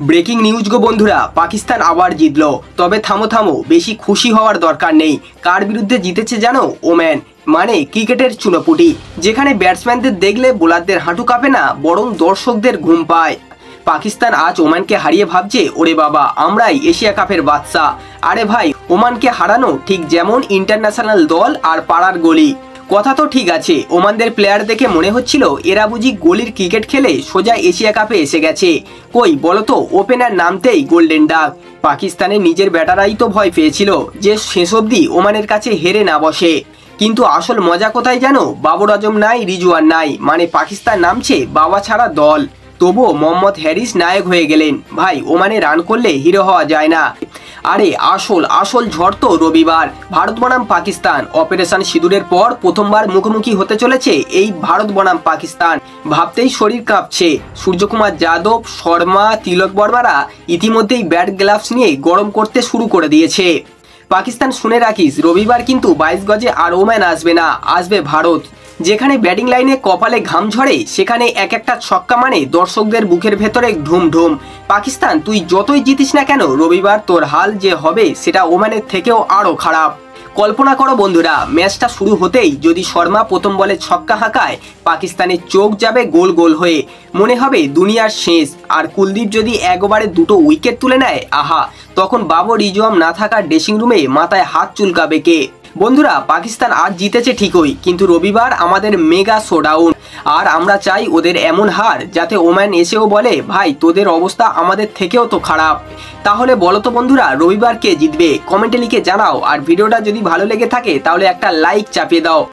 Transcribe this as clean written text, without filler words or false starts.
Breaking news গো বন্ধুরা, পাকিস্তান আবার জিতলো। তবে থামো থামো, বেশি খুশি হওয়ার দরকার নেই। কার বিরুদ্ধে জিতেছে জানো? ওমান, মানে ক্রিকেটের চুনোপুটি, যেখানে ব্যাটসম্যানদের দেখলে বোলারদের হাঁটু কাঁপে না, বরং দর্শকদের ঘুম পায়। পাকিস্তান আজ ওমানকে হারিয়ে ভাবছে, ওরে বাবা, আমরাই এশিয়া কাপের বাদশা। আরে ভাই, ওমানকে হারানো ঠিক যেমন ইন্টারন্যাশনাল দল আর পাড়ার গলি। কথা তো ঠিক আছে, ওমানদের প্লেয়ার দেখে মনে হচ্ছিল এরা বুঝি গলির ক্রিকেট খেলে সোজা এশিয়া কাপে এসে গেছে। কই বলতো, ওপেনার নামতেই গোল্ডেন ডাক। পাকিস্তানের নিজের ব্যাটারাই তো ভয় পেয়েছিল যে শেষ অবধি ওমানের কাছে হেরে না বসে। কিন্তু আসল মজা কোথায় জানো? বাবর আজম নাই, রিজওয়ান নাই, মানে পাকিস্তান নামছে বাবা ছাড়া দল। তবুও মোহাম্মদ হ্যারিস নায়ক হয়ে গেলেন। ভাই, ওমানে রান করলে হিরো হওয়া যায় না। আরে আসল ঝড় তো রবিবার। ভারত বনাম পাকিস্তান। অপারেশন সিঁদুরের পর প্রথমবার মুখোমুখি হতে চলেছে এই ভারত বনাম পাকিস্তান। ভাবতেই শরীর কাঁপছে। সূর্যকুমার যাদব, শর্মা, তিলক বর্মারা ইতিমধ্যেই ব্যাট গ্লাভস নিয়ে গরম করতে শুরু করে দিয়েছে। পাকিস্তান শুনে রাখিস, রবিবার কিন্তু 22 গজে আর ওম্যান আসবে না, আসবে ভারত। যেখানে ব্যাটিং লাইনে কপালে ঘাম ঝরে, সেখানে এক একটা ছক্কা মানে দর্শকদের বুকের ভেতরে ঢুম ঢুম। পাকিস্তান, তুই যতই জিতিস না কেন, রবিবার তোর হাল যে হবে সেটা ওমানের থেকেও আরও খারাপ। কল্পনা করো বন্ধুরা, ম্যাচটা শুরু হতেই যদি শর্মা প্রথম বলে ছক্কা হাঁকায়, পাকিস্তানের চোখ যাবে গোল গোল হয়ে, মনে হবে দুনিয়ার শেষ। আর কুলদীপ যদি একবারে দুটো উইকেট তুলে নেয়, আহা, তখন বাবর রিজওয়ান না থাকা ড্রেসিং রুমে মাথায় হাত চুলকাবে কে? বন্ধুরা, পাকিস্তান আজ জিতেছে ঠিকই, কিন্তু রবিবার আমাদের মেগা শোডাউন। আর আমরা চাই ওদের এমন হার যাতে ওম্যান এসেও বলে, ভাই তোদের অবস্থা আমাদের থেকেও তো খারাপ। তাহলে বলো তো বন্ধুরা, রবিবার কে জিতবে? কমেন্টে লিখে জানাও। আর ভিডিওটা যদি ভালো লেগে থাকে তাহলে একটা লাইক চাপিয়ে দাও।